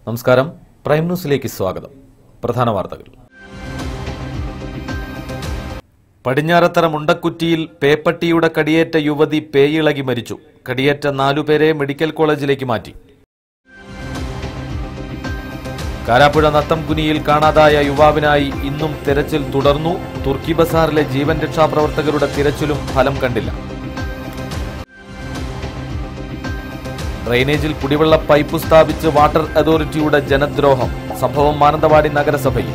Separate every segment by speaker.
Speaker 1: നമസ്കാരം. പ്രൈം ന്യൂസിലേക്ക് സ്വാഗതം. പ്രധാന വാർത്തകൾ. പടിഞ്ഞാറത്തറ മുണ്ടക്കുറ്റിയിൽ പേപ്പട്ടിയുടെ കടിയേറ്റ യുവതി പേയിളകി മരിച്ചു. കടിയേറ്റ 4 പേരെ മെഡിക്കൽ കോളേജിലേക്ക് മാറ്റി. കാരാപ്പുഴ നത്തംകുനിയിൽ കാണാതായ യുവാവിനായി ഇന്നും തിരച്ചിൽ തുടർന്നു. തുർക്കി ബസാറിലെ ജീവൻ രക്ഷാപ്രവർത്തകരുടെ തിരച്ചിലും ഫലം കണ്ടില്ല. ഡ്രെയിനേജിൽ കുടിവെള്ള പൈപ്പ് സ്ഥാപിച്ച് വാട്ടർ അതോറിറ്റിയുടെ ജനദ്രോഹം. സംഭവം മാനന്തവാടി നഗരസഭയിൽ.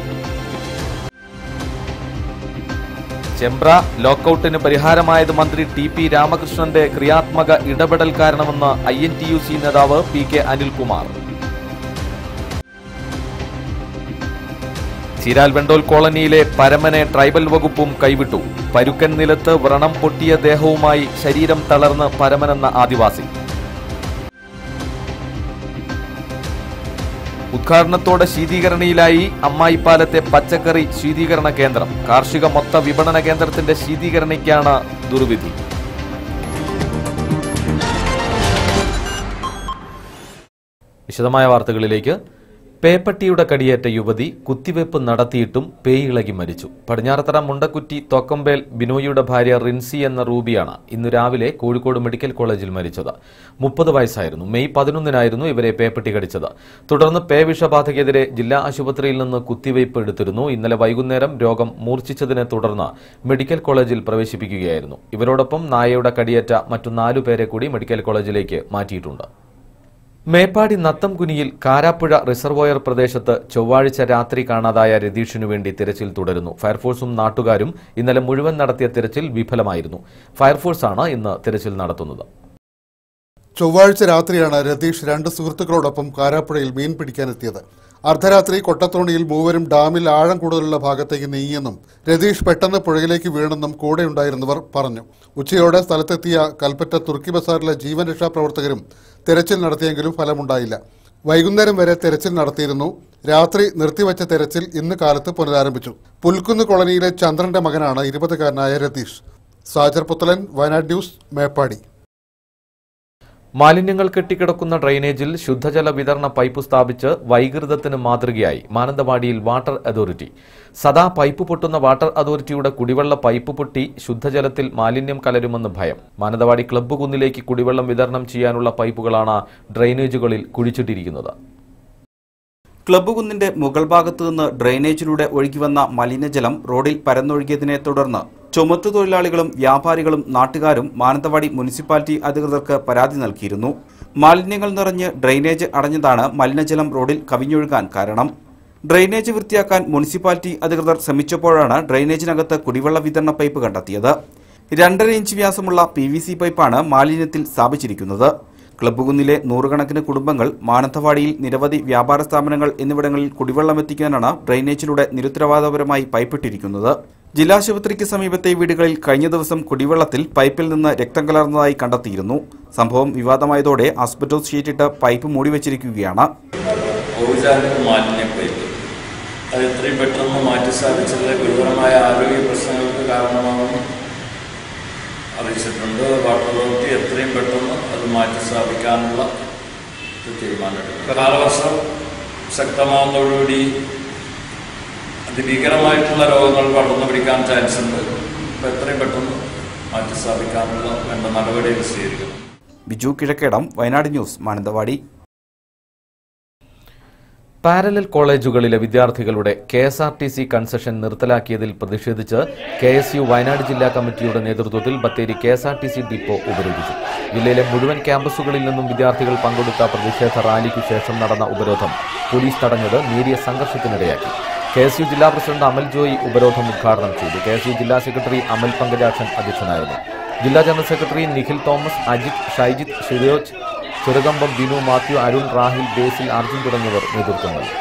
Speaker 1: ചെമ്പ്ര ലോക്കൌട്ടിന് പരിഹാരമായത് മന്ത്രി ടി.പി. രാമകൃഷ്ണന്റെ ക്രിയാത്മക ഇടപെടൽ കാരണമെന്ന് INTUC നേതാവ് PK അനിൽകുമാർ. ചീരാൽ വെണ്ടോൽ കോളനിയിലെ പരമനെ ട്രൈബൽ വകുപ്പും കൈവിട്ടു. പരുക്കൻ നിലത്ത് വ്രണം പൊട്ടിയ ദേഹവുമായി ശരീരം തളർന്ന് പരമനെന്ന ആദിവാസി. ഉദ്ഘാടനത്തോടെ ശീതീകരണയിലായി അമ്മായിപ്പാലത്തെ പച്ചക്കറി ശീതീകരണ കേന്ദ്രം. കാർഷിക മൊത്ത വിപണന കേന്ദ്രത്തിന്റെ ശീതീകരണയ്ക്കാണ് ദുർവിധി. വിശദമായ വാർത്തകളിലേക്ക്. പേപ്പട്ടിയുടെ കടിയേറ്റ യുവതി കുത്തിവയ്പ് നടത്തിയിട്ടും പേയിളകി മരിച്ചു. പടിഞ്ഞാറത്തറ മുണ്ടക്കുറ്റി തോക്കമ്പേൽ ബിനോയിയുടെ ഭാര്യ റിൻസി എന്ന റൂബിയാണ് ഇന്ന് രാവിലെ കോഴിക്കോട് മെഡിക്കൽ കോളേജിൽ മരിച്ചത്. 30 വയസ്സായിരുന്നു. മെയ് 11-നായിരുന്നു ഇവരെ പേപ്പട്ടി കടിച്ചത്. തുടർന്ന് പേവിഷബാധയ്ക്കെതിരെ ജില്ലാ ആശുപത്രിയിൽ നിന്ന് കുത്തിവയ്പ് എടുത്തിരുന്നു. ഇന്നലെ വൈകുന്നേരം രോഗം മൂർച്ഛിച്ചതിനെ തുടർന്ന് മെഡിക്കൽ കോളേജിൽ പ്രവേശിപ്പിക്കുകയായിരുന്നു. ഇവരോടൊപ്പം നായയുടെ കടിയേറ്റ മറ്റു 4 പേരെ കൂടി മെഡിക്കൽ കോളേജിലേക്ക് മാറ്റിയിട്ടുണ്ട്. മേപ്പാടി നത്തംകുനിയിൽ കാരാപ്പുഴ റിസർവോയർ പ്രദേശത്ത് ചൊവ്വാഴ്ച രാത്രി കാണാതായ രതീഷിനു വേണ്ടി തിരച്ചിൽ തുടരുന്നു. ഫയർഫോഴ്സും നാട്ടുകാരും ഇന്നലെ മുഴുവൻ നടത്തിയ തിരച്ചിൽ വിഫലമായിരുന്നു. ഫയർഫോഴ്സാണ് ഇന്ന് തിരച്ചിൽ നടത്തുന്നത്.
Speaker 2: ചൊവ്വാഴ്ച രാത്രിയാണ് രതീഷ് 2 സുഹൃത്തുക്കളോടൊപ്പം കാരാപ്പുഴയിൽ മീൻ പിടിക്കാനെത്തിയത്. അർദ്ധരാത്രി കൊട്ടത്തോണിയിൽ മൂവരും ഡാമിൽ ആഴം കൂടുതലുള്ള ഭാഗത്തേക്ക് നീങ്ങിയെന്നും രതീഷ് പെട്ടെന്ന് പുഴയിലേക്ക് വീണെന്നും കൂടെയുണ്ടായിരുന്നവർ പറഞ്ഞു. ഉച്ചയോടെ സ്ഥലത്തെത്തിയ കൽപ്പറ്റ തുർക്കി ബസാറിലെ ജീവൻ രക്ഷാപ്രവർത്തകരും തെരച്ചിൽ നടത്തിയെങ്കിലും ഫലമുണ്ടായില്ല. വൈകുന്നേരം വരെ തെരച്ചിൽ നടത്തിയിരുന്നു. രാത്രി നിർത്തിവച്ച തെരച്ചിൽ ഇന്ന് കാലത്ത് പുനരാരംഭിച്ചു. പുൽക്കുന്ന് കോളനിയിലെ ചന്ദ്രന്റെ മകനാണ് 20-കാരനായ രതീഷ്. സാജർ പുത്തലൻ, വയനാട് ന്യൂസ്, മേപ്പാടി.
Speaker 1: മാലിന്യങ്ങൾ കെട്ടിക്കിടക്കുന്ന ഡ്രെയിനേജിൽ ശുദ്ധജല വിതരണ പൈപ്പ് സ്ഥാപിച്ച് വൈകൃതത്തിന് മാതൃകയായി മാനന്തവാടിയിൽ വാട്ടർ അതോറിറ്റി. സദാ പൈപ്പ് പൊട്ടുന്ന വാട്ടർ അതോറിറ്റിയുടെ കുടിവെള്ള പൈപ്പ് പൊട്ടി ശുദ്ധജലത്തിൽ മാലിന്യം കലരുമെന്ന് ഭയം. മാനന്തവാടി ക്ലബ്ബ് കുന്നിലേക്ക് കുടിവെള്ളം വിതരണം ചെയ്യാനുള്ള പൈപ്പുകളാണ് ഡ്രെയിനേജുകളിൽ കുഴിച്ചിട്ടിരിക്കുന്നത്.
Speaker 3: ക്ലബ്ബ് കുന്നിന്റെ മുകൾ ഭാഗത്തു നിന്ന് ഡ്രെയിനേജിലൂടെ ഒഴുകിവന്ന മലിനജലം റോഡിൽ പരന്നൊഴുകിയതിനെ തുടർന്ന് ചുമട്ടുതൊഴിലാളികളും വ്യാപാരികളും നാട്ടുകാരും മാനന്തവാടി മുനിസിപ്പാലിറ്റി അധികൃതർക്ക് പരാതി നൽകിയിരുന്നു. മാലിന്യങ്ങൾ നിറഞ്ഞ് ഡ്രെയിനേജ് അടഞ്ഞതാണ് മലിനജലം റോഡിൽ കവിഞ്ഞൊഴുകാൻ കാരണം. ഡ്രെയിനേജ് വൃത്തിയാക്കാൻ മുനിസിപ്പാലിറ്റി അധികൃതർ ശ്രമിച്ചപ്പോഴാണ് ഡ്രെയിനേജിനകത്ത് കുടിവെള്ള വിതരണ പൈപ്പ് കണ്ടെത്തിയത്. 2.5 ഇഞ്ച് വ്യാസമുള്ള PVC പൈപ്പാണ് മാലിന്യത്തിൽ സ്ഥാപിച്ചിരിക്കുന്നത്. ക്ലബ്ബ് കുന്നിലെ 100 കണക്കിന് കുടുംബങ്ങൾ, മാനന്തവാടിയിൽ നിരവധി വ്യാപാര സ്ഥാപനങ്ങൾ എന്നിവിടങ്ങളിൽ കുടിവെള്ളം എത്തിക്കാനാണ് ഡ്രെയിനേജിലൂടെ നിരുത്തരവാദപരമായി പൈപ്പിട്ടിരിക്കുന്നത്. ജില്ലാശുപത്രിക്ക് സമീപത്തെ വീടുകളിൽ കഴിഞ്ഞ ദിവസം കുടിവെള്ളത്തിൽ പൈപ്പിൽ നിന്ന് രക്തം കലർന്നതായി കണ്ടെത്തിയിരുന്നു. സംഭവം വിവാദമായതോടെ ആസ്ബറ്റോസ് ഷീറ്റിട്ട് പൈപ്പ് മൂടിവെച്ചിരിക്കുകയാണ്.
Speaker 4: അത് എത്രയും പെട്ടെന്ന് മാറ്റി സ്ഥാപിച്ചത് ഗുരുതരമായ ആരോഗ്യ പ്രശ്നങ്ങൾക്ക് കാരണമാണെന്ന് അറിയിച്ചിട്ടുണ്ട്. വാട്ടർ അതോറിറ്റി എത്രയും പെട്ടെന്ന് അത് മാറ്റി സ്ഥാപിക്കാനുള്ള തീരുമാനമെടുക്കും. കാലവർഷം ശക്തമാകുന്നതോടുകൂടി അതിഭീകരമായിട്ടുള്ള രോഗങ്ങൾ പടർന്നു പിടിക്കാൻ ചാൻസ് ഉണ്ട്. അപ്പോൾ എത്രയും പെട്ടെന്ന് മാറ്റി സ്ഥാപിക്കാനുള്ള വേണ്ട നടപടികൾ സ്വീകരിക്കണം.
Speaker 3: ബിജു കിഴക്കേടം, വയനാട് ന്യൂസ്, മാനന്തവാടി.
Speaker 1: പാരലൽ കോളേജുകളിലെ വിദ്യാർത്ഥികളുടെ KSRTC കൺസെഷൻ നിർത്തലാക്കിയതിൽ പ്രതിഷേധിച്ച് KSU വയനാട് ജില്ലാ കമ്മിറ്റിയുടെ നേതൃത്വത്തിൽ ബത്തേരി KSRTC ഡിപ്പോ ഉപരോധിച്ചു. ജില്ലയിലെ മുഴുവൻ ക്യാമ്പസുകളിൽ നിന്നും വിദ്യാർത്ഥികൾ പങ്കെടുത്ത പ്രതിഷേധ റാലിക്കു ശേഷം നടന്ന ഉപരോധം പോലീസ് തടഞ്ഞത് നേരിയ സംഘർഷത്തിനിടയാക്കി. KSU ജില്ലാ പ്രസിഡന്റ് അമൽ ജോയി ഉപരോധം ഉദ്ഘാടനം ചെയ്തു. KSU ജില്ലാ സെക്രട്ടറി അമൽ പങ്കജാക്ഷൻ അധ്യക്ഷനായിരുന്നു. ജില്ലാ ജനറൽ സെക്രട്ടറി നിഖിൽ തോമസ്, അജിത്, ഷൈജിത്ത്, ഷിരോജ്, ചെറുകമ്പം, ബിനു, മാത്യു, അരുൺ, റാഹിൽ, ബേസിൽ, അർജുൻ തുടങ്ങിയവർ നേതൃത്വം നൽകി.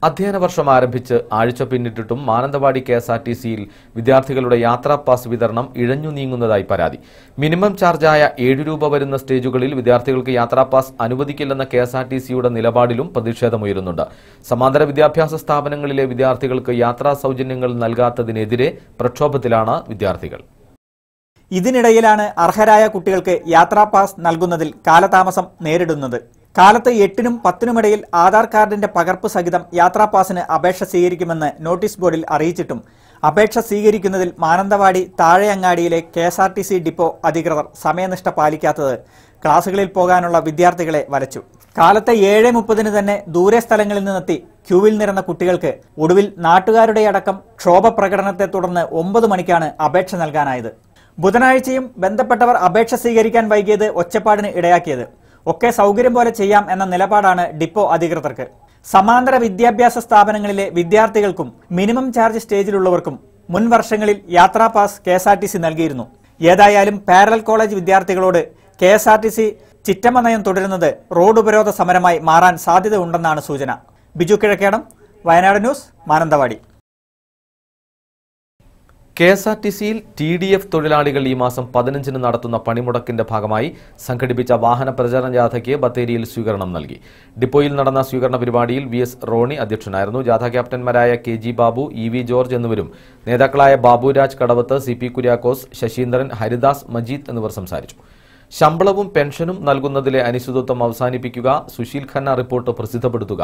Speaker 1: അധ്യയന വർഷം ആരംഭിച്ച് ആഴ്ച പിന്നിട്ടിട്ടും മാനന്തവാടി KSRTCയിൽ വിദ്യാർത്ഥികളുടെ യാത്രാ പാസ് വിതരണം ഇഴഞ്ഞു നീങ്ങുന്നതായി പരാതി. മിനിമം ചാർജായ 7 രൂപ വരുന്ന സ്റ്റേജുകളിൽ വിദ്യാർത്ഥികൾക്ക് യാത്രാ പാസ് അനുവദിക്കില്ലെന്ന KSRTCയുടെ നിലപാടിലും പ്രതിഷേധമുയരുന്നുണ്ട്. സമാന്തര വിദ്യാഭ്യാസ സ്ഥാപനങ്ങളിലെ വിദ്യാർത്ഥികൾക്ക് യാത്രാ സൗജന്യങ്ങൾ നൽകാത്തതിനെതിരെ പ്രക്ഷോഭത്തിലാണ് വിദ്യാർത്ഥികൾ.
Speaker 5: ഇതിനിടയിലാണ് അർഹരായ കുട്ടികൾക്ക് യാത്രാ പാസ് നൽകുന്നതിൽ കാലതാമസം നേരിടുന്നത്. കാലത്ത് 8-നും 10-നുമിടയിൽ ആധാർ കാർഡിന്റെ പകർപ്പ് സഹിതം യാത്രാ പാസിന് അപേക്ഷ സ്വീകരിക്കുമെന്ന് നോട്ടീസ് ബോർഡിൽ അറിയിച്ചിട്ടും അപേക്ഷ സ്വീകരിക്കുന്നതിൽ മാനന്തവാടി താഴെയങ്ങാടിയിലെ KSRTC ഡിപ്പോ അധികൃതർ സമയനിഷ്ഠ പാലിക്കാത്തത് ക്ലാസുകളിൽ പോകാനുള്ള വിദ്യാർത്ഥികളെ വലച്ചു. കാലത്തെ 7:30 തന്നെ ദൂരെ സ്ഥലങ്ങളിൽ നിന്നെത്തി ക്യൂവിൽ നിരന്ന കുട്ടികൾക്ക് ഒടുവിൽ നാട്ടുകാരുടെ അടക്കം ക്ഷോഭ പ്രകടനത്തെ തുടർന്ന് 9 മണിക്കാണ് അപേക്ഷ നൽകാനായത്. ബുധനാഴ്ചയും ബന്ധപ്പെട്ടവർ അപേക്ഷ സ്വീകരിക്കാൻ വൈകിയത് ഒച്ചപ്പാടിന് ഇടയാക്കിയത്. ഒക്കെ സൗകര്യം പോലെ ചെയ്യാം എന്ന നിലപാടാണ് ഡിപ്പോ അധികൃതർക്ക്. സമാന്തര വിദ്യാഭ്യാസ സ്ഥാപനങ്ങളിലെ വിദ്യാർത്ഥികൾക്കും മിനിമം ചാർജ് സ്റ്റേജിലുള്ളവർക്കും മുൻ വർഷങ്ങളിൽ യാത്രാ പാസ് KSRTC നൽകിയിരുന്നു. ഏതായാലും പാരലൽ കോളേജ് വിദ്യാർത്ഥികളോട് KSRTC ചിറ്റമ്മ നയം തുടരുന്നത് റോഡ് ഉപരോധ സമരമായി മാറാൻ സാധ്യതയുണ്ടെന്നാണ് സൂചന. ബിജു കിഴക്കേടം, വയനാട് ന്യൂസ്, മാനന്തവാടി.
Speaker 1: KSRTCയിൽ TDF തൊഴിലാളികൾ ഈ മാസം 15-ന് നടത്തുന്ന പണിമുടക്കിന്റെ ഭാഗമായി സംഘടിപ്പിച്ച വാഹന പ്രചരണ ജാഥയ്ക്ക് ബത്തേരിയിൽ സ്വീകരണം നൽകി. ഡിപ്പോയിൽ നടന്ന സ്വീകരണ പരിപാടിയിൽ VS റോണി അധ്യക്ഷനായിരുന്നു. ജാഥ ക്യാപ്റ്റന്മാരായ KG ബാബു, EV ജോർജ് എന്നിവരും നേതാക്കളായ ബാബുരാജ് കടവത്ത്, CP കുര്യാക്കോസ്, ശശീന്ദ്രൻ, ഹരിദാസ്, മജീദ് എന്നിവർ സംസാരിച്ചു. ശമ്പളവും പെൻഷനും നൽകുന്നതിലെ അനിശ്ചിതത്വം അവസാനിപ്പിക്കുക, സുശീൽ ഖന്ന റിപ്പോർട്ട് പ്രസിദ്ധപ്പെടുത്തുക,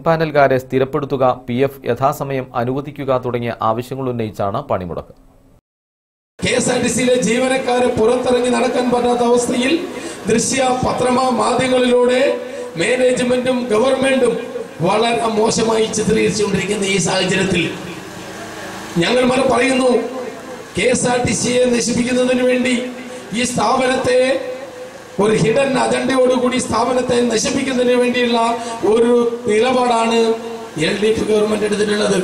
Speaker 1: പാനൽകാരെ സ്ഥിരപ്പെടുത്തുക, PF യഥാസമയം അനുവദിക്കുക തുടങ്ങിയ ആവശ്യങ്ങൾ ഉന്നയിച്ചാണ് പണിമുടക്ക്.
Speaker 6: KSRTCയിലെ ജീവനക്കാരെ പുറത്തിറങ്ങി നടക്കാൻ പറ്റാത്ത അവസ്ഥയിൽ മാധ്യമങ്ങളിലൂടെ മാനേജ്മെന്റും ഗവൺമെന്റും വളരെ മോശമായി ചിത്രീകരിച്ചുകൊണ്ടിരിക്കുന്ന ഈ സാഹചര്യത്തിൽ ഞങ്ങൾ പറയുന്നു, KSRTCയെ നശിപ്പിക്കുന്നതിന് വേണ്ടി ഈ സ്ഥാപനത്തെ ഒരു ഹിഡൻ അജണ്ടയോടുകൂടി സ്ഥാപനത്തെ നശിപ്പിക്കുന്നതിന് വേണ്ടിയുള്ള ഒരു നിലപാടാണ് LDF ഗവൺമെന്റ് എടുത്തിട്ടുള്ളത്.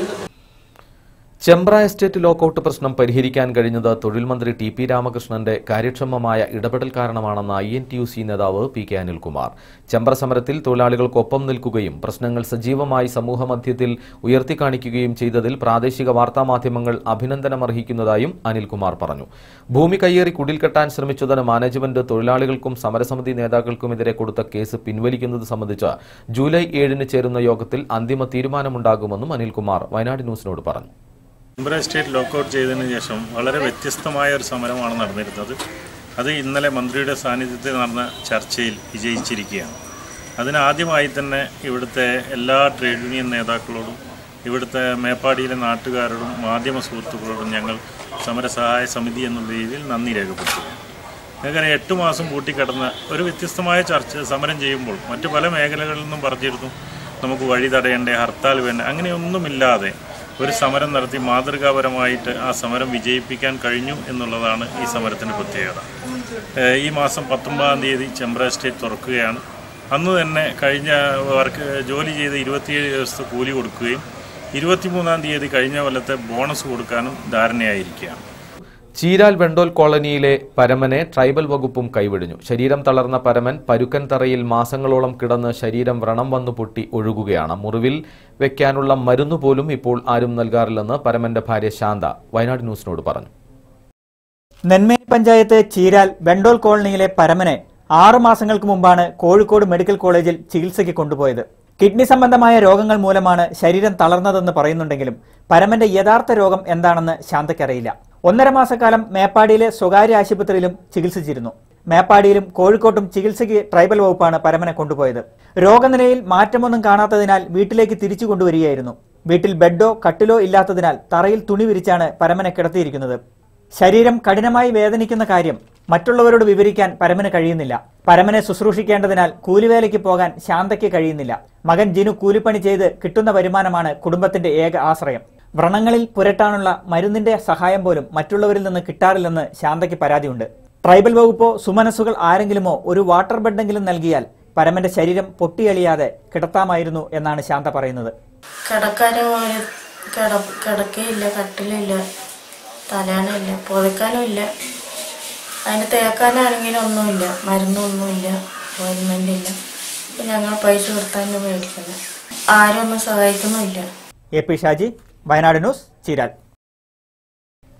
Speaker 1: ചെമ്പ്ര എസ്റ്റേറ്റ് ലോക്കൌട്ട് പ്രശ്നം പരിഹരിക്കാൻ കഴിഞ്ഞത് തൊഴിൽ മന്ത്രി TP രാമകൃഷ്ണന്റെ കാര്യക്ഷമമായ ഇടപെടൽ കാരണമാണെന്ന് INTUC നേതാവ് PK അനിൽകുമാർ. ചെമ്പ്ര സമരത്തിൽ തൊഴിലാളികൾക്കൊപ്പം നിൽക്കുകയും പ്രശ്നങ്ങൾ സജീവമായി സമൂഹമധ്യത്തിൽ ഉയർത്തിക്കാണിക്കുകയും ചെയ്തതിൽ പ്രാദേശിക വാർത്താമാധ്യമങ്ങൾ അഭിനന്ദനമർഹിക്കുന്നതായും അനിൽകുമാർ പറഞ്ഞു. ഭൂമി കയ്യേറി കുടിൽ കെട്ടാൻ ശ്രമിച്ചതിന് മാനേജ്മെന്റ് തൊഴിലാളികൾക്കും സമരസമിതി നേതാക്കൾക്കുമെതിരെ കൊടുത്ത കേസ് പിൻവലിക്കുന്നത് സംബന്ധിച്ച് ജൂലൈ 7-ന് ചേരുന്ന യോഗത്തിൽ അന്തിമ തീരുമാനമുണ്ടാകുമെന്നും അനിൽകുമാർ വയനാട് ന്യൂസിനോട് പറഞ്ഞു.
Speaker 7: ചെമ്പ്ര എസ്റ്റേറ്റ് ലോക്കൌട്ട് ചെയ്തതിന് ശേഷം വളരെ വ്യത്യസ്തമായ ഒരു സമരമാണ് നടന്നിരുന്നത്. അത് ഇന്നലെ മന്ത്രിയുടെ സാന്നിധ്യത്തിൽ നടന്ന ചർച്ചയിൽ വിജയിച്ചിരിക്കുകയാണ്. അതിനാദ്യമായി തന്നെ ഇവിടുത്തെ എല്ലാ ട്രേഡ് യൂണിയൻ നേതാക്കളോടും ഇവിടുത്തെ മേപ്പാടിയിലെ നാട്ടുകാരോടും മാധ്യമ സുഹൃത്തുക്കളോടും ഞങ്ങൾ സമരസഹായ സമിതി എന്നുള്ള രീതിയിൽ നന്ദി രേഖപ്പെടുത്തുകയാണ്. അങ്ങനെ 8 മാസം പൂട്ടിക്കിടന്ന ഒരു വ്യത്യസ്തമായ സമരം ചെയ്യുമ്പോൾ മറ്റു പല മേഖലകളിൽ നിന്നും പറഞ്ഞിരുന്നു നമുക്ക് വഴി തടയേണ്ടേ, ഹർത്താൽ വേണ്ട, അങ്ങനെയൊന്നുമില്ലാതെ ഒരു സമരം നടത്തി മാതൃകാപരമായിട്ട് ആ സമരം വിജയിപ്പിക്കാൻ കഴിഞ്ഞു എന്നുള്ളതാണ് ഈ സമരത്തിൻ്റെ പ്രത്യേകത. ഈ മാസം 19-ാം തീയതി ചെമ്പ്ര എസ്റ്റേറ്റ് തുറക്കുകയാണ്. അന്ന് തന്നെ കഴിഞ്ഞ ജോലി ചെയ്ത് 27 ദിവസത്തെ കൂലി കൊടുക്കുകയും 23-ാം തീയതി കഴിഞ്ഞ കൊല്ലത്തെ ബോണസ് കൊടുക്കാനും ധാരണയായിരിക്കുകയാണ്.
Speaker 1: ചീരാൽ വെണ്ടോൽ കോളനിയിലെ പരമനെ ട്രൈബൽ വകുപ്പും കൈവെടിഞ്ഞു. ശരീരം തളർന്ന പരമൻ പരുക്കൻ തറയിൽ മാസങ്ങളോളം കിടന്ന് ശരീരം വ്രണം വന്നു പൊട്ടി ഒഴുകുകയാണ്. മുറിവിൽ വെക്കാനുള്ള മരുന്ന് പോലും ഇപ്പോൾ ആരും നൽകാറില്ലെന്ന് പരമന്റെ ഭാര്യ ശാന്ത വയനാട് ന്യൂസിനോട് പറഞ്ഞു.
Speaker 5: നെന്മേനി പഞ്ചായത്ത് ചീരാൽ വെണ്ടോൽ കോളനിയിലെ പരമനെ 6 മാസങ്ങൾക്ക് മുമ്പാണ് കോഴിക്കോട് മെഡിക്കൽ കോളേജിൽ ചികിത്സയ്ക്ക് കൊണ്ടുപോയത്. കിഡ്നി സംബന്ധമായ രോഗങ്ങൾ മൂലമാണ് ശരീരം തളർന്നതെന്ന് പറയുന്നുണ്ടെങ്കിലും പരമന്റെ യഥാർത്ഥ രോഗം എന്താണെന്ന് ശാന്തയ്ക്കറിയില്ല. 1.5 മാസക്കാലം മേപ്പാടിയിലെ സ്വകാര്യ ആശുപത്രിയിലും ചികിത്സിച്ചിരുന്നു. മേപ്പാടിയിലും കോഴിക്കോട്ടും ചികിത്സയ്ക്ക് ട്രൈബൽ വകുപ്പാണ് പരമനെ കൊണ്ടുപോയത്. രോഗനിലയിൽ മാറ്റമൊന്നും കാണാത്തതിനാൽ വീട്ടിലേക്ക് തിരിച്ചു കൊണ്ടുവരികയായിരുന്നു. വീട്ടിൽ ബെഡോ കട്ടിലോ ഇല്ലാത്തതിനാൽ തറയിൽ തുണി വിരിച്ചാണ് പരമനെ കിടത്തിയിരിക്കുന്നത്. ശരീരം കഠിനമായി വേദനിക്കുന്ന കാര്യം മറ്റുള്ളവരോട് വിവരിക്കാൻ പരമന് കഴിയുന്നില്ല. പരമനെ ശുശ്രൂഷിക്കേണ്ടതിനാൽ കൂലിവേലയ്ക്ക് പോകാൻ ശാന്തയ്ക്ക് കഴിയുന്നില്ല. മകൻ ജിനു കൂലിപ്പണി ചെയ്ത് കിട്ടുന്ന വരുമാനമാണ് കുടുംബത്തിന്റെ ഏക ആശ്രയം. വ്രണങ്ങളിൽ പുരട്ടാനുള്ള മരുന്നിന്റെ സഹായം പോലും മറ്റുള്ളവരിൽ നിന്ന് കിട്ടാറില്ലെന്ന് ശാന്തയ്ക്ക് പരാതിയുണ്ട്. ട്രൈബൽ വകുപ്പോ സുമനസ്സുകൾ ആരെങ്കിലുമോ ഒരു വാട്ടർ ബെഡെങ്കിലും നൽകിയാൽ പരമന്റെ ശരീരം പൊട്ടിയളിയാതെ കിടത്താമായിരുന്നു എന്നാണ് ശാന്ത പറയുന്നത്.
Speaker 8: കിടക്കയില്ല, കട്ടിലില്ല, തലാണില്ല, പുതക്കാനും ഇല്ല, അതിന് തേക്കാനാണെങ്കിലും ഒന്നുമില്ല, മരുന്നൊന്നുമില്ല, ഓയിൽമെൻ്റ് ഇല്ല. ഞങ്ങൾ പൈസ കൊടുത്താൽ മേടിക്കുന്നത്. ആരും ഒന്നും സഹായിക്കുന്നില്ല.
Speaker 5: AP Shaji, Wayanad news, Cheeral.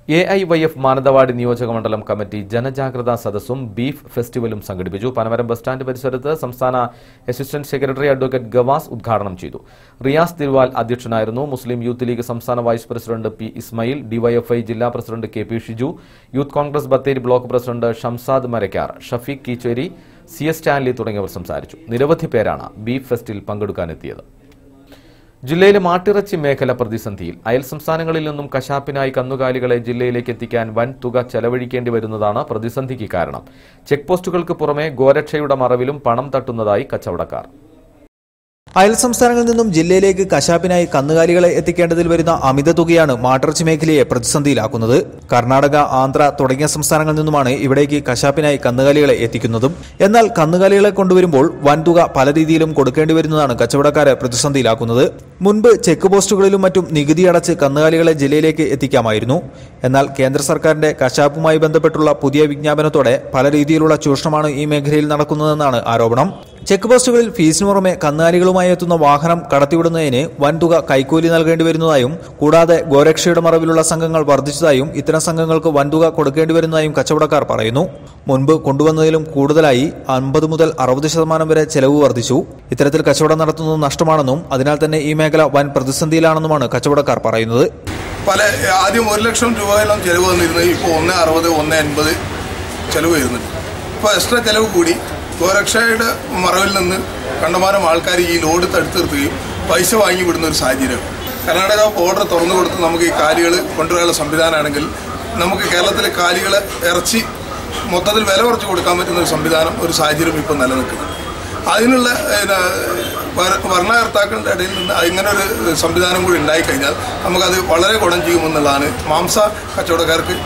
Speaker 1: AIYF Mananthavady നിയോജകമണ്ഡലം കമ്മിറ്റി ജനജാഗ്രതാ സദസ്സും ബീഫ് ഫെസ്റ്റിവലും സംഘടിപ്പിച്ചു. പനമരം ബസ് സ്റ്റാൻഡ് പരിസരത്ത് സംസ്ഥാന അസിസ്റ്റന്റ് സെക്രട്ടറി അഡ്വക്കേറ്റ് ഗവാസ് ഉദ്ഘാടനം ചെയ്തു. റിയാസ് തിരുവാൽ അധ്യക്ഷനായിരുന്നു. മുസ്ലിം യൂത്ത് ലീഗ് സംസ്ഥാന vice president P. Ismail, DYFI ജില്ലാ president KP Shiju, youth congress Bathery block president Shamsad Marakkar, Shafeeq Keecheri, CS Stanley തുടങ്ങിയവർ സംസാരിച്ചു. നിരവധി പേരാണ് ബീഫ് ഫെസ്റ്റിൽ പങ്കെടുക്കാനെത്തിയത്. ജില്ലയിലെ മാട്ടിറച്ചി മേഖല പ്രതിസന്ധിയിൽ. അയൽ സംസ്ഥാനങ്ങളിൽ നിന്നും കശാപ്പിനായി കന്നുകാലികളെ ജില്ലയിലേക്ക് എത്തിക്കാൻ വൻ തുക ചെലവഴിക്കേണ്ടി വരുന്നതാണ് പ്രതിസന്ധിക്ക് കാരണം. ചെക്ക് പോസ്റ്റുകൾക്ക് പുറമെ ഗോരക്ഷയുടെ മറവിലും പണം തട്ടുന്നതായി കച്ചവടക്കാർ.
Speaker 9: അയൽ സംസ്ഥാനങ്ങളിൽ നിന്നും ജില്ലയിലേക്ക് കശാപ്പിനായി കന്നുകാലികളെ എത്തിക്കേണ്ടതിൽ വരുന്ന അമിത തുകയാണ് മാട്ടിറച്ചി മേഖലയെ പ്രതിസന്ധിയിലാക്കുന്നത്. കർണാടക, ആന്ധ്ര തുടങ്ങിയ സംസ്ഥാനങ്ങളിൽ നിന്നുമാണ് ഇവിടേക്ക് കശാപ്പിനായി കന്നുകാലികളെ എത്തിക്കുന്നതും. എന്നാൽ കന്നുകാലികളെ കൊണ്ടുവരുമ്പോൾ വൻതുക പല രീതിയിലും കൊടുക്കേണ്ടി വരുന്നതാണ് കച്ചവടക്കാരെ പ്രതിസന്ധിയിലാക്കുന്നത്. മുൻപ് ചെക്ക് പോസ്റ്റുകളിലും മറ്റും നികുതി അടച്ച് കന്നുകാലികളെ ജില്ലയിലേക്ക് എത്തിക്കാമായിരുന്നു. എന്നാൽ കേന്ദ്ര സർക്കാരിന്റെ കശാപ്പുമായി ബന്ധപ്പെട്ടുള്ള പുതിയ വിജ്ഞാപനത്തോടെ പല രീതിയിലുള്ള ചൂഷണമാണ് ഈ മേഖലയിൽ നടക്കുന്നതെന്നാണ് ആരോപണം. ചെക്ക് പോസ്റ്റുകളിൽ ഫീസിന് പുറമെ കന്നുകാലികളുമായി എത്തുന്ന വാഹനം കടത്തിവിടുന്നതിന് വൻതുക കൈക്കൂലി നൽകേണ്ടി വരുന്നതായും കൂടാതെ ഗോരക്ഷയുടെ മറവിലുള്ള സംഘങ്ങൾ വർദ്ധിച്ചതായും ഇത്തരം സംഘങ്ങൾക്ക് വൻതുക കൊടുക്കേണ്ടി വരുന്നതായും കച്ചവടക്കാർ പറയുന്നു. മുൻപ് കൊണ്ടുവന്നതിലും കൂടുതലായി 50 മുതൽ 60% വരെ ചെലവ് വർദ്ധിച്ചു. ഇത്തരത്തിൽ കച്ചവടം നടത്തുന്നത് നഷ്ടമാണെന്നും അതിനാൽ തന്നെ ഈ മേഖല വൻ പ്രതിസന്ധിയിലാണെന്നുമാണ് കച്ചവടക്കാർ പറയുന്നത്.
Speaker 10: ആദ്യം 1 ലക്ഷം രൂപയെല്ലാം ചെലവ് വന്നിരുന്നത് ഇപ്പോൾ 160, 180 ചെലവ് വരുന്നുണ്ട്. ഇപ്പോൾ എക്സ്ട്രാ ചെലവ് കൂടി. ഗോരക്ഷയുടെ മറവിൽ നിന്ന് കണ്ടമാനം ആൾക്കാർ ഈ ലോഡ് തടുത്ത് നിർത്തുകയും പൈസ വാങ്ങി വിടുന്ന ഒരു സാഹചര്യം. കർണാടക ബോർഡർ തുറന്നു കൊടുത്ത് നമുക്ക് ഈ കാലികൾ കൊണ്ടുവരാനുള്ള സംവിധാനമാണെങ്കിൽ നമുക്ക് കേരളത്തിലെ കാലികളെ ഇറച്ചി മൊത്തത്തിൽ വില കുറച്ച് കൊടുക്കാൻ പറ്റുന്ന ഒരു സംവിധാനം, ഒരു സാഹചര്യം ഇപ്പോൾ നിലനിൽക്കുന്നുണ്ട്. അതിനുള്ള ഭരണകർത്താക്കളുടെ ഇടയിൽ നിന്ന് ഇങ്ങനെ ഒരു സംവിധാനം കൂടി ഉണ്ടായിക്കഴിഞ്ഞാൽ നമുക്കത് വളരെ ഗുണം ചെയ്യുമെന്നുള്ളതാണ് മാംസ കച്ചവടക്കാർക്ക്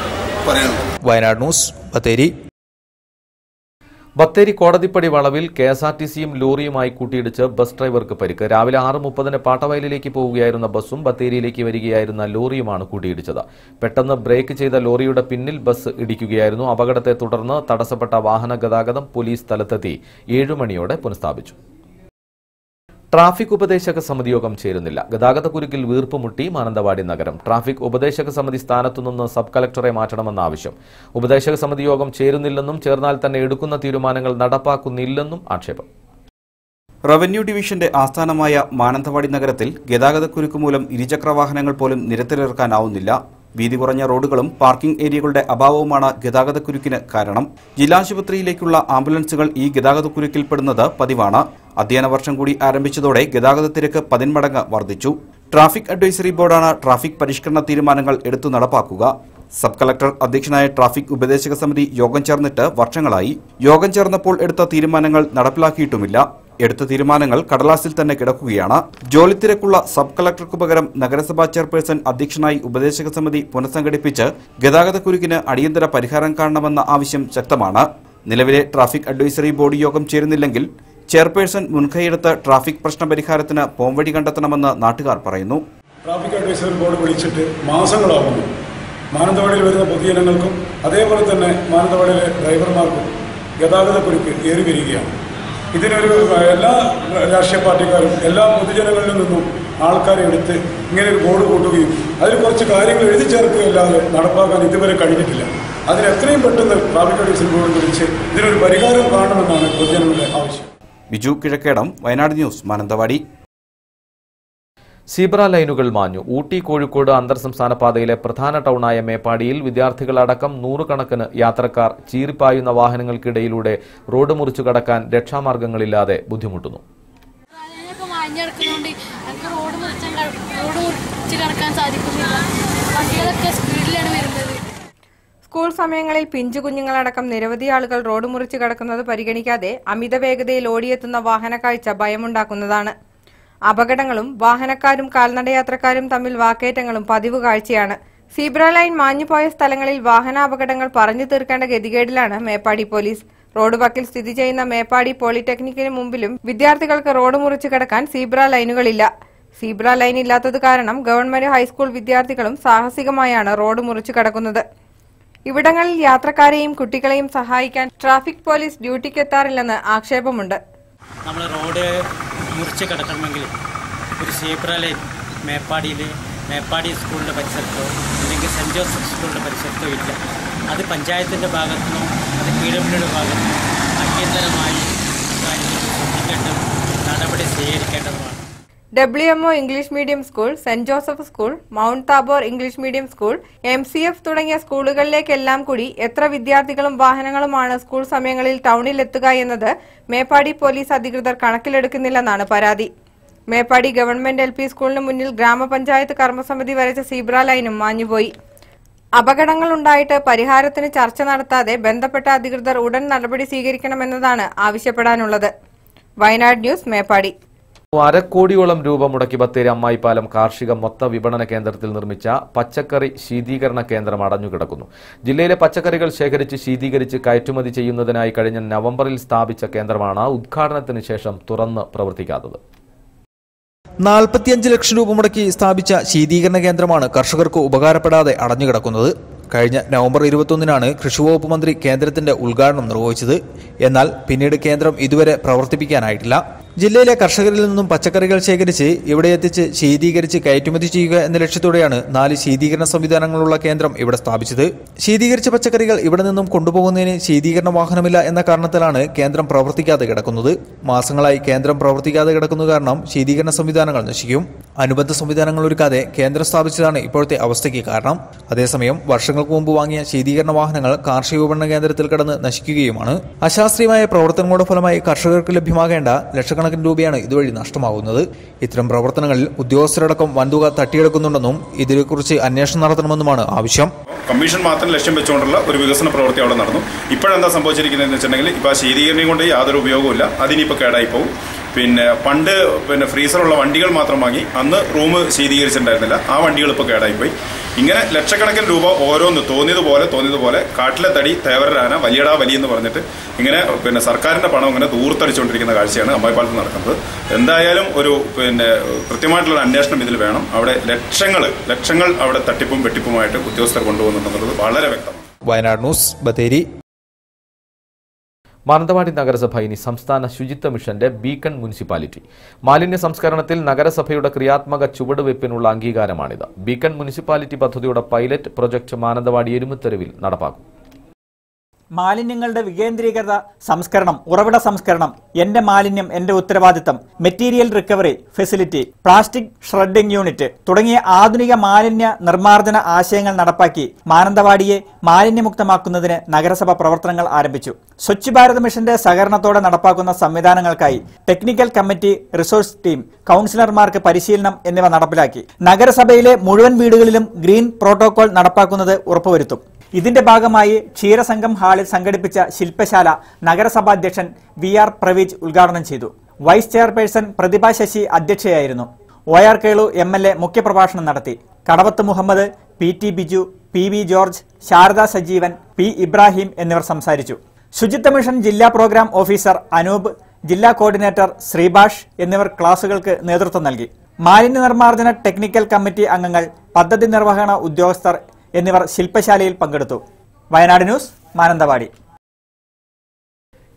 Speaker 10: പറയുന്നത്.
Speaker 9: വയനാട് ന്യൂസ്, ബത്തേരി.
Speaker 1: ബത്തേരി കോടതിപ്പടി വളവിൽ KSRTCയും ലോറിയുമായി കൂട്ടിയിടിച്ച് ബസ് ഡ്രൈവർക്ക് പരിക്ക്. രാവിലെ 6:30 പാട്ടവയലിലേക്ക് പോവുകയായിരുന്ന ബസ്സും ബത്തേരിയിലേക്ക് വരികയായിരുന്ന ലോറിയുമാണ് കൂട്ടിയിടിച്ചത്. പെട്ടെന്ന് ബ്രേക്ക് ചെയ്ത ലോറിയുടെ പിന്നിൽ ബസ് ഇടിക്കുകയായിരുന്നു. അപകടത്തെ തുടർന്ന് തടസ്സപ്പെട്ട വാഹന ഗതാഗതം പോലീസ് സ്ഥലത്തെത്തി 7 മണിയോടെ പുനഃസ്ഥാപിച്ചു. ട്രാഫിക് ഉപദേശക സമിതി യോഗം ചേരുന്നില്ല. ഗതാഗതക്കുരുക്കിൽ വീർപ്പുമുട്ടി മാനന്തവാടി നഗരം. ട്രാഫിക് ഉപദേശക സമിതി സ്ഥാനത്തുനിന്ന് സബ് കളക്ടറെ മാറ്റണമെന്ന ആവശ്യം. ഉപദേശക സമിതി യോഗം ചേരുന്നില്ലെന്നും ചേർന്നാൽ തന്നെ എടുക്കുന്ന തീരുമാനങ്ങൾ നടപ്പാക്കുന്നില്ലെന്നും ആക്ഷേപം.
Speaker 3: റവന്യൂ ഡിവിഷന്റെ ആസ്ഥാനമായ മാനന്തവാടി നഗരത്തിൽ ഗതാഗതക്കുരുക്ക് മൂലം ഇരുചക്രവാഹനങ്ങൾ പോലും നിരത്തിലിറക്കാനാവുന്നില്ല. വീതി കുറഞ്ഞ റോഡുകളും പാർക്കിംഗ് ഏരിയകളുടെ അഭാവവുമാണ് ഗതാഗതക്കുരുക്കിന് കാരണം. ജില്ലാശുപത്രിയിലേക്കുള്ള ആംബുലൻസുകൾ ഈ ഗതാഗതക്കുരുക്കിൽപ്പെടുന്നത് പതിവാണ്. അധ്യയന വർഷം കൂടി ആരംഭിച്ചതോടെ ഗതാഗത തിരക്ക് 10 മടങ്ങ് വർദ്ധിച്ചു. ട്രാഫിക് അഡ്വൈസറി ബോർഡാണ് ട്രാഫിക് പരിഷ്കരണ തീരുമാനങ്ങൾ എടുത്തു നടപ്പാക്കുക. സബ് കളക്ടർ അധ്യക്ഷനായ ട്രാഫിക് ഉപദേശക സമിതി യോഗം ചേർന്നിട്ട് വർഷങ്ങളായി. യോഗം ചേർന്നപ്പോൾ എടുത്ത തീരുമാനങ്ങൾ നടപ്പിലാക്കിയിട്ടുമില്ല. എടുത്ത തീരുമാനങ്ങൾ കടലാസിൽ തന്നെ കിടക്കുകയാണ്. ജോലിത്തിരക്കുള്ള സബ് കളക്ടർക്ക് പകരം നഗരസഭാ ചെയർപേഴ്സൺ അധ്യക്ഷനായി ഉപദേശക സമിതി പുനഃസംഘടിപ്പിച്ച് ഗതാഗതക്കുരുക്കിന് അടിയന്തര പരിഹാരം കാണണമെന്ന ആവശ്യം ശക്തമാണ്. നിലവിലെ ട്രാഫിക് അഡ്വൈസറി ബോർഡ് യോഗം ചേരുന്നില്ലെങ്കിൽ ചെയർപേഴ്സൺ മുൻകൈയെടുത്ത് ട്രാഫിക് പ്രശ്ന പരിഹാരത്തിന് പോംവഴി കണ്ടെത്തണമെന്ന് നാട്ടുകാർ പറയുന്നു.
Speaker 11: ട്രാഫിക് അഡ്വൈസറി ബോർഡ് വിളിച്ചിട്ട് മാസങ്ങളാകുന്നു. മാനന്തവാടിയിൽ വരുന്ന പൊതുജനങ്ങൾക്കും അതേപോലെ തന്നെ മാനന്തവാടിയിലെ ഡ്രൈവർമാർക്കും ഗതാഗതക്കുരുക്ക് ഏറി വരികയാണ്. ഇതിനൊരു എല്ലാ രാഷ്ട്രീയ പാർട്ടിക്കാരും എല്ലാ പൊതുജനങ്ങളിൽ നിന്നും ആൾക്കാരെ എടുത്ത് ഇങ്ങനെ ഒരു ബോർഡ് കൂട്ടുകയും അതിൽ കുറച്ച് കാര്യങ്ങൾ എഴുതി ചേർക്കുകയല്ലാതെ നടപ്പാക്കാൻ ഇതുവരെ കഴിഞ്ഞിട്ടില്ല. അതിന് എത്രയും പെട്ടെന്ന് ട്രാഫിക് അഡ്വൈസറി ബോർഡ് വിളിച്ച് ഇതിനൊരു പരിഹാരം കാണണമെന്നാണ് പൊതുജനങ്ങളുടെ ആവശ്യം.
Speaker 3: ബിജു കിഴക്കേടം, വയനാട് ന്യൂസ്, മാനന്തവാടി.
Speaker 1: സീബ്ര ലൈനുകൾ മാഞ്ഞു. ഊട്ടി കോഴിക്കോട് അന്തർ സംസ്ഥാന പാതയിലെ പ്രധാന ടൗണായ മേപ്പാടിയിൽ വിദ്യാർത്ഥികളടക്കം 100 കണക്കിന് യാത്രക്കാർ ചീറിപ്പായുന്ന വാഹനങ്ങൾക്കിടയിലൂടെ റോഡ് മുറിച്ചു കടക്കാൻ രക്ഷാമാർഗങ്ങളില്ലാതെ ബുദ്ധിമുട്ടുന്നു.
Speaker 12: സ്കൂൾ സമയങ്ങളിൽ പിഞ്ചു കുഞ്ഞുങ്ങളടക്കം നിരവധി ആളുകൾ റോഡ് മുറിച്ചു കടക്കുന്നത് പരിഗണിക്കാതെ അമിത വേഗതയിൽ ഓടിയെത്തുന്ന വാഹനക്കാഴ്ച ഭയമുണ്ടാക്കുന്നതാണ്. അപകടങ്ങളും വാഹനക്കാരും കാൽനടയാത്രക്കാരും തമ്മിൽ വാക്കേറ്റങ്ങളും പതിവ് കാഴ്ചയാണ്. സീബ്ര ലൈൻ മാഞ്ഞുപോയ സ്ഥലങ്ങളിൽ വാഹനാപകടങ്ങൾ പറഞ്ഞു തീർക്കേണ്ട ഗതികേടിലാണ് മേപ്പാടി പോലീസ്. റോഡ് വക്കിൽ സ്ഥിതി ചെയ്യുന്ന മേപ്പാടി പോളിടെക്നിക്കിന് മുമ്പിലും വിദ്യാർത്ഥികൾക്ക് റോഡ് മുറിച്ചു കടക്കാൻ സീബ്ര ലൈനുകളില്ല. സീബ്ര ലൈൻ ഇല്ലാത്തത് കാരണം ഗവൺമെന്റ് ഹൈസ്കൂൾ വിദ്യാർത്ഥികളും സാഹസികമായാണ് റോഡ് മുറിച്ചു കടക്കുന്നത്. ഇവിടങ്ങളിൽ യാത്രക്കാരെയും കുട്ടികളെയും സഹായിക്കാൻ ട്രാഫിക് പോലീസ് ഡ്യൂട്ടിക്കെത്താറില്ലെന്ന് ആക്ഷേപമുണ്ട്.
Speaker 13: നമ്മൾ റോഡ് മുറിച്ച് കിടക്കണമെങ്കിൽ ഒരു സീബ്ര ലൈൻ മേപ്പാടി സ്കൂളിൻ്റെ പരിസരത്തോ അല്ലെങ്കിൽ സെൻറ്റ് ജോസഫ് സ്കൂളിൻ്റെ പരിസരത്തോ ഇല്ല. അത് പഞ്ചായത്തിൻ്റെ ഭാഗത്തുനിന്നോ അത് PWD ഭാഗത്തുനിന്നോ അടിയന്തരമായി കാര്യങ്ങൾ ശ്രദ്ധിക്കേണ്ടതും നടപടി സ്വീകരിക്കേണ്ടതുമാണ്.
Speaker 12: WMO English medium school, saint Joseph school, Mount Tabor English medium school, MCF തുടങ്ങിയ സ്കൂളുകളിലേക്കെല്ലാം കൂടി എത്ര വിദ്യാർത്ഥികളും വാഹനങ്ങളുമാണ് സ്കൂൾ സമയങ്ങളിൽ ടൗണിൽ എത്തുക എന്നത് മേപ്പാടി പോലീസ് അധികൃതർ കണക്കിലെടുക്കുന്നില്ലെന്നാണ് പരാതി. മേപ്പാടി ഗവൺമെന്റ് LP സ്കൂളിന് മുന്നിൽ ഗ്രാമപഞ്ചായത്ത് കർമ്മസമിതി വരച്ച സീബ്ര ലൈനും മാഞ്ഞുപോയി. അപകടങ്ങളുണ്ടായിട്ട് പരിഹാരത്തിന് ചർച്ച നടത്താതെ ബന്ധപ്പെട്ട അധികൃതർ ഉടൻ നടപടി സ്വീകരിക്കണമെന്നതാണ് ആവശ്യപ്പെടാനുള്ളത്. വയനാട് ന്യൂസ്, മേപ്പാടി.
Speaker 1: 1/2 കോടിയോളം രൂപ മുടക്കി ബത്തേരി അമ്മായിപ്പാലം കാർഷിക മൊത്ത വിപണന കേന്ദ്രത്തിൽ നിർമ്മിച്ച പച്ചക്കറി ശീതീകരണ കേന്ദ്രം അടഞ്ഞുകിടക്കുന്നു. ജില്ലയിലെ പച്ചക്കറികൾ ശേഖരിച്ച് ശീതീകരിച്ച് കയറ്റുമതി ചെയ്യുന്നതിനായി കഴിഞ്ഞ നവംബറിൽ സ്ഥാപിച്ച കേന്ദ്രമാണ് ഉദ്ഘാടനത്തിന് ശേഷം തുറന്ന് പ്രവർത്തിക്കാത്തത്.
Speaker 9: 45 ലക്ഷം രൂപ മുടക്കി സ്ഥാപിച്ച ശീതീകരണ കേന്ദ്രമാണ് കർഷകർക്ക് ഉപകാരപ്പെടാതെ അടഞ്ഞുകിടക്കുന്നത്. കഴിഞ്ഞ നവംബർ 21-നാണ് കൃഷിവകുപ്പ് മന്ത്രി കേന്ദ്രത്തിന്റെ ഉദ്ഘാടനം നിർവഹിച്ചത്. എന്നാൽ പിന്നീട് കേന്ദ്രം ഇതുവരെ പ്രവർത്തിപ്പിക്കാനായിട്ടില്ല. ജില്ലയിലെ കർഷകരിൽ നിന്നും പച്ചക്കറികൾ ശേഖരിച്ച് ഇവിടെ എത്തിച്ച് ശീതീകരിച്ച് കയറ്റുമതി ചെയ്യുക എന്ന ലക്ഷ്യത്തോടെയാണ് 4 ശീതീകരണ സംവിധാനങ്ങളുള്ള കേന്ദ്രം ഇവിടെ സ്ഥാപിച്ചത്. ശീതീകരിച്ച പച്ചക്കറികൾ ഇവിടെ നിന്നും കൊണ്ടുപോകുന്നതിന് ശീതീകരണ വാഹനമില്ല എന്ന കാരണത്താലാണ് കേന്ദ്രം പ്രവർത്തിക്കാതെ കിടക്കുന്നത്. മാസങ്ങളായി കേന്ദ്രം പ്രവർത്തിക്കാതെ കിടക്കുന്നത് കാരണം ശീതീകരണ സംവിധാനങ്ങൾ നശിക്കും. അനുബന്ധ സംവിധാനങ്ങൾ ഒരുക്കാതെ കേന്ദ്രം സ്ഥാപിച്ചതാണ് ഇപ്പോഴത്തെ അവസ്ഥയ്ക്ക് കാരണം. അതേസമയം വർഷങ്ങൾക്ക് മുമ്പ് വാങ്ങിയ ശീതീകരണ വാഹനങ്ങൾ കാർഷിക വിപണന കേന്ദ്രത്തിൽ കിടന്ന് നശിക്കുകയുമാണ്. അശാസ്ത്രീയമായ പ്രവർത്തനങ്ങളുടെ ഫലമായി കർഷകർക്ക് ലഭ്യമാകേണ്ട ലക്ഷക്കണക്കിന് രൂപയാണ് ഇതുവഴി നഷ്ടമാകുന്നത്. ഇത്തരം പ്രവർത്തനങ്ങളിൽ ഉദ്യോഗസ്ഥരടക്കം വൻതുക തട്ടിയെടുക്കുന്നുണ്ടെന്നും ഇതിനെക്കുറിച്ച് അന്വേഷണം നടത്തണമെന്നുമാണ് ആവശ്യം.
Speaker 14: കമ്മീഷൻ മാത്രം ലക്ഷ്യം വെച്ചുകൊണ്ടുള്ള ഒരു വികസന പ്രവൃത്തി അവിടെ നടന്നു. ഇപ്പോഴെന്താ സംഭവിച്ചിരിക്കുന്നതെന്ന് വെച്ചിട്ടുണ്ടെങ്കിൽ ഇപ്പോൾ ആ ശീതീകരണം കൊണ്ട് യാതൊരു ഉപയോഗമില്ല. അതിനിപ്പോൾ കേടായി പോകും. പണ്ട് ഫ്രീസറുള്ള വണ്ടികൾ മാത്രം വാങ്ങി അന്ന് റൂം ശീതീകരിച്ചിട്ടുണ്ടായിരുന്നില്ല. ആ വണ്ടികൾ ഇപ്പോൾ കേടായിപ്പോയി. ഇങ്ങനെ ലക്ഷക്കണക്കിന് രൂപ ഓരോന്ന് തോന്നിയതുപോലെ കാട്ടിലെ തടി തേവരാന വലിയടാ വലിയെന്ന് പറഞ്ഞിട്ട് ഇങ്ങനെ സർക്കാരിന്റെ പണം ഇങ്ങനെ ദൂർത്തടിച്ചുകൊണ്ടിരിക്കുന്ന കാഴ്ചയാണ് അമ്മായിപ്പാലത്ത് നടക്കുന്നത്. എന്തായാലും ഒരു കൃത്യമായിട്ടുള്ള അന്വേഷണം ഇതിൽ വേണം. അവിടെ ലക്ഷങ്ങൾ അവിടെ തട്ടിപ്പും വെട്ടിപ്പുമായിട്ട് ഉദ്യോഗസ്ഥർ കൊണ്ടുപോകുന്നുണ്ടെന്നുള്ളത് വളരെ വ്യക്തമാണ്.
Speaker 9: വയനാട് ന്യൂസ്, ബത്തേരി.
Speaker 1: മാനന്തവാടി നഗരസഭ ഇനി സംസ്ഥാന ശുചിത്വ മിഷന്റെ ബീക്കൺ മുനിസിപ്പാലിറ്റി. മാലിന്യ സംസ്കരണത്തിൽ നഗരസഭയുടെ ക്രിയാത്മക ചുവടുവയ്പ്പിനുള്ള അംഗീകാരമാണിത്. ബീക്കൺ മുനിസിപ്പാലിറ്റി പദ്ധതിയുടെ പൈലറ്റ് പ്രൊജക്ട് മാനന്തവാടി എരുമത്തെരുവിൽ നടപ്പാക്കും.
Speaker 5: മാലിന്യങ്ങളുടെ വികേന്ദ്രീകൃത സംസ്കരണം, ഉറവിട സംസ്കരണം, എന്റെ മാലിന്യം എന്റെ ഉത്തരവാദിത്തം, material recovery facility, plastic shredding unit തുടങ്ങിയ ആധുനിക മാലിന്യ നിർമ്മാർജ്ജന ആശയങ്ങൾ നടപ്പാക്കി മാനന്തവാടിയെ മാലിന്യമുക്തമാക്കുന്നതിന് നഗരസഭ പ്രവർത്തനങ്ങൾ ആരംഭിച്ചു. സ്വച്ഛ് ഭാരത് മിഷന്റെ സഹകരണത്തോടെ നടപ്പാക്കുന്ന സംവിധാനങ്ങൾക്കായി ടെക്നിക്കൽ കമ്മിറ്റി, റിസോഴ്സ് ടീം, കൌൺസിലർമാർക്ക് പരിശീലനം എന്നിവ നടപ്പിലാക്കി. നഗരസഭയിലെ മുഴുവൻ വീടുകളിലും ഗ്രീൻ പ്രോട്ടോകോൾ നടപ്പാക്കുന്നത് ഉറപ്പുവരുത്തും. ഇതിന്റെ ഭാഗമായി ക്ഷീരസംഘം ഹാളിൽ സംഘടിപ്പിച്ച ശില്പശാല നഗരസഭാ അധ്യക്ഷൻ VR പ്രവീജ് ഉദ്ഘാടനം ചെയ്തു. വൈസ് ചെയർപേഴ്സൺ പ്രതിഭ ശശി അധ്യക്ഷയായിരുന്നു. OR കേളു MLA മുഖ്യപ്രഭാഷണം നടത്തി. Kadavath Muhammad, PT Biju, PV George, Sarada Sajeevan, P Ibrahim എന്നിവർ സംസാരിച്ചു. ശുചിത്വ മിഷൻ ജില്ലാ പ്രോഗ്രാം ഓഫീസർ അനൂപ്, ജില്ലാ കോർഡിനേറ്റർ ശ്രീഭാഷ് എന്നിവർ ക്ലാസുകൾക്ക് നേതൃത്വം നൽകി. മാലിന്യ നിർമ്മാർജ്ജന ടെക്നിക്കൽ കമ്മിറ്റി അംഗങ്ങൾ, പദ്ധതി നിർവഹണ ഉദ്യോഗസ്ഥർ എന്നിവർ ശില്പശാലയിൽ പങ്കെടുത്തു. വയനാട് ന്യൂസ്, മാനന്തവാടി.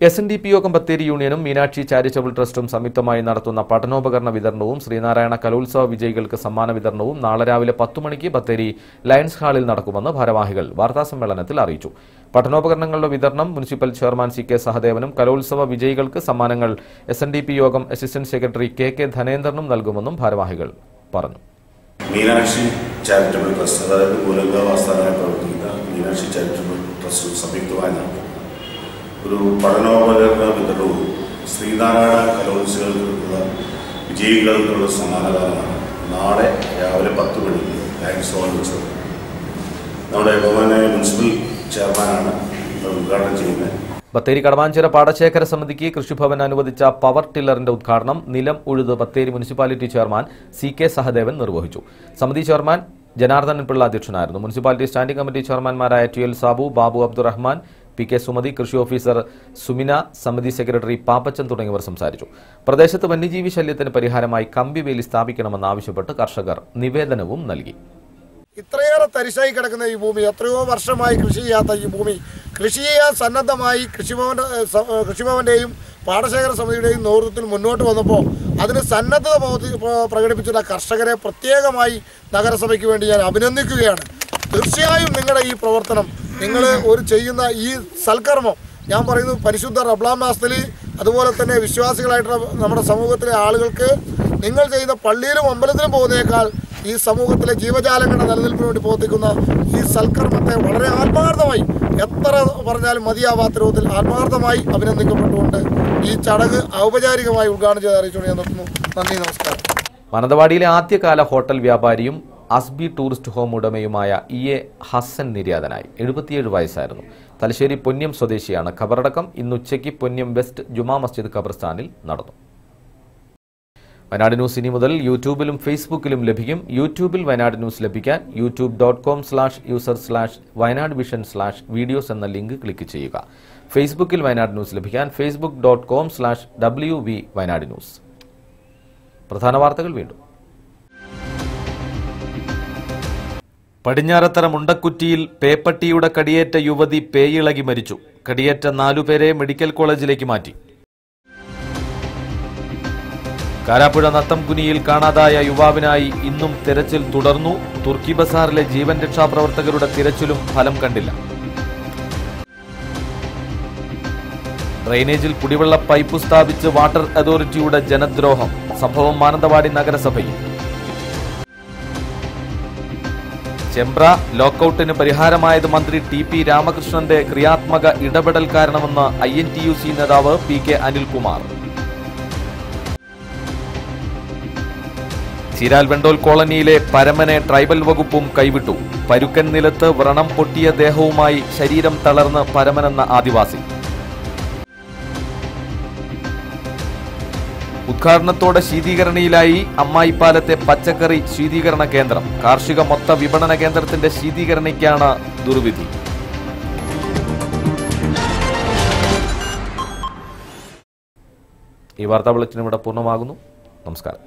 Speaker 1: SNDP യോഗം ബത്തേരി യൂണിയനും മീനാക്ഷി ചാരിറ്റബിൾ ട്രസ്റ്റും സംയുക്തമായി നടത്തുന്ന പഠനോപകരണ വിതരണവും ശ്രീനാരായണ കലോത്സവ വിജയികൾക്ക് സമ്മാന വിതരണവും നാളെ രാവിലെ 10 മണിക്ക് ബത്തേരി ലയൺസ് ഹാളിൽ നടക്കുമെന്ന് ഭാരവാഹികൾ വാർത്താസമ്മേളനത്തിൽ അറിയിച്ചു. പഠനോപകരണങ്ങളുടെ വിതരണം മുനിസിപ്പൽ ചെയർമാൻ CK സഹദേവനും കലോത്സവ വിജയികൾക്ക് സമ്മാനങ്ങൾ SNDP യോഗം അസിസ്റ്റന്റ് സെക്രട്ടറി KK ധനേന്ദ്രനും നൽകുമെന്നും ഭാരവാഹികൾ പറഞ്ഞു.
Speaker 15: മീനാക്ഷി ചാരിറ്റബിൾ ട്രസ്റ്റ്, അതായത് മൂലങ്കാവ് ആസ്ഥാനമായി പ്രവർത്തിക്കുന്ന മീനാക്ഷി ചാരിറ്റബിൾ ട്രസ്റ്റ് സംയുക്തമായി നടത്തുന്ന ഒരു പഠനോപകരണ വിതരണവും ശ്രീനാരായണ കലോത്സവത്തിലുള്ള വിജയികൾക്കുള്ള സമ്മാനദാനമാണ് നാളെ രാവിലെ 10 മണിക്ക് ലയൺസ് ഹാളിൽ വെച്ച്. നമ്മുടെ ബഹുമാനായ മുനിസിപ്പൽ ചെയർമാനാണ് ഉദ്ഘാടനം ചെയ്യുന്നത്.
Speaker 1: ബത്തേരി കടവാഞ്ചിറ പാടശേഖര സമിതിക്ക് കൃഷിഭവൻ അനുവദിച്ച പവർ ടില്ലറിന്റെ ഉദ്ഘാടനം നിലം ഉഴുത് Bathery municipality chairman CK Sahadevan നിർവഹിച്ചു. സമിതി ചെയർമാൻ ജനാർദ്ദനൻ പിള്ള അധ്യക്ഷനായിരുന്നു. മുനിസിപ്പാലിറ്റി സ്റ്റാൻഡിംഗ് കമ്മിറ്റി ചെയർമാൻമാരായ TL സാബു, ബാബു അബ്ദുറഹ്മാൻ, PK സുമതി, കൃഷി ഓഫീസർ സുമിന, സമിതി സെക്രട്ടറി പാപ്പച്ചൻ തുടങ്ങിയവർ സംസാരിച്ചു. പ്രദേശത്ത് വന്യജീവി ശല്യത്തിന് പരിഹാരമായി കമ്പിവേലി സ്ഥാപിക്കണമെന്നാവശ്യപ്പെട്ട് കർഷകർ നിവേദനവും നൽകി.
Speaker 16: ഇത്രയേറെ തരിശായി കിടക്കുന്ന ഈ ഭൂമി, എത്രയോ വർഷമായി കൃഷി ചെയ്യാത്ത ഈ ഭൂമി കൃഷി ചെയ്യാൻ സന്നദ്ധമായി കൃഷിഭവന്റെയും പാടശേഖര സമിതിയുടെയും നേതൃത്വത്തിൽ മുന്നോട്ട് വന്നപ്പോൾ അതിന് സന്നദ്ധത പ്രകടിപ്പിച്ചിട്ടുള്ള കർഷകരെ പ്രത്യേകമായി നഗരസഭയ്ക്ക് വേണ്ടി ഞാൻ അഭിനന്ദിക്കുകയാണ്. തീർച്ചയായും നിങ്ങളുടെ ഈ പ്രവർത്തനം, നിങ്ങൾ ചെയ്യുന്ന ഈ സൽക്കർമ്മം, ഞാൻ പറയുന്നു പരിശുദ്ധ റബ്ലാം മാസത്തിൽ അതുപോലെ തന്നെ വിശ്വാസികളായിട്ടുള്ള നമ്മുടെ സമൂഹത്തിലെ ആളുകൾക്ക് നിങ്ങൾ ചെയ്യുന്ന പള്ളിയിലും അമ്പലത്തിലും പോകുന്നതിനേക്കാൾ ഈ സമൂഹത്തിലെ ജീവജാലങ്ങളുടെ നിലനിൽപ്പിന് വേണ്ടി പ്രവർത്തിക്കുന്ന ഈ സൽക്കർമ്മത്തെ വളരെ ആത്മാർത്ഥമായി, എത്ര പറഞ്ഞാലും മതിയാവാത്ത രൂപത്തിൽ ആത്മാർത്ഥമായി അഭിനന്ദിക്കപ്പെട്ടുകൊണ്ട് ഈ ചടങ്ങ് ഔപചാരികമായി ഉദ്ഘാടനം ചെയ്ത് അറിയിച്ചുകൊണ്ട് ഞാൻ നിർത്തുന്നു. നന്ദി, നമസ്കാരം.
Speaker 1: മാനന്തവാടിയിലെ ആദ്യകാല ഹോട്ടൽ വ്യാപാരിയും അസ്ബി ടൂറിസ്റ്റ് ഹോം ഉടമയുമായ EA ഹസൻ നിര്യാതനായി. 77 വയസ്സായിരുന്നു. തലശ്ശേരി പൊന്ന്യം സ്വദേശിയാണ്. ഖബറടക്കം ഇന്ന് ഉച്ചയ്ക്ക് പൊന്ന്യം വെസ്റ്റ് ജുമാ മസ്ജിദ് ഖബർസ്ഥാനിൽ നടന്നു. വയനാട് ന്യൂസ് ഇനി മുതൽ യൂട്യൂബിലും ഫേസ്ബുക്കിലും ലഭിക്കും. യൂട്യൂബിൽ വയനാട് ന്യൂസ് ലഭിക്കാൻ youtube.com/user/wayanadvision/videos എന്ന ലിങ്ക് ക്ലിക്ക് ചെയ്യുക. ഫേസ്ബുക്കിൽ വയനാട് ന്യൂസ് ലഭിക്കാൻ facebook.com/wv വയനാട് ന്യൂസ്. പ്രധാന വാർത്തകൾ വീണ്ടും. പടിഞ്ഞാറത്തറ മുണ്ടക്കുറ്റിയിൽ പേപ്പട്ടിയുടെ കടിയേറ്റ യുവതി പേയിളകി മരിച്ചു. കടിയേറ്റ 4 പേരെ മെഡിക്കൽ കോളേജിലേക്ക് മാറ്റി. കാരാപ്പുഴ നത്തംകുനിയിൽ കാണാതായ യുവാവിനായി ഇന്നും തിരച്ചിൽ തുടർന്നു. തുർക്കി ബസാറിലെ ജീവൻ രക്ഷാപ്രവർത്തകരുടെ തിരച്ചിലും ഫലം കണ്ടില്ല. ഡ്രെയിനേജിൽ കുടിവെള്ള പൈപ്പ് സ്ഥാപിച്ച് വാട്ടർ അതോറിറ്റിയുടെ ജനദ്രോഹം. സംഭവം മാനന്തവാടി നഗരസഭയിൽ. ചെമ്പ്ര ലോക്കൌട്ടിന് പരിഹാരമായത് മന്ത്രി TP രാമകൃഷ്ണന്റെ ക്രിയാത്മക ഇടപെടൽ കാരണമെന്ന് INTUC നേതാവ് PK അനിൽകുമാർ. ചീരാൽ വെണ്ടോൽ കോളനിയിലെ പരമനെ ട്രൈബൽ വകുപ്പും കൈവിട്ടു. പരുക്കൻ നിലത്ത് വ്രണം പൊട്ടിയ ദേഹവുമായി ശരീരം തളർന്ന് പരമനെന്ന ആദിവാസി. ഉദ്ഘാടനത്തോടെ ശീതീകരണയിലായി അമ്മായിപ്പാലത്തെ പച്ചക്കറി ശീതീകരണ കേന്ദ്രം. കാർഷിക മൊത്ത വിപണന കേന്ദ്രത്തിന്റെ ശീതീകരണയ്ക്കാണ് ദുർവിധി. ഈ വാർത്താ ബുള്ളറ്റിൻ ഇവിടെ പൂർണ്ണമാകുന്നു. നമസ്കാരം.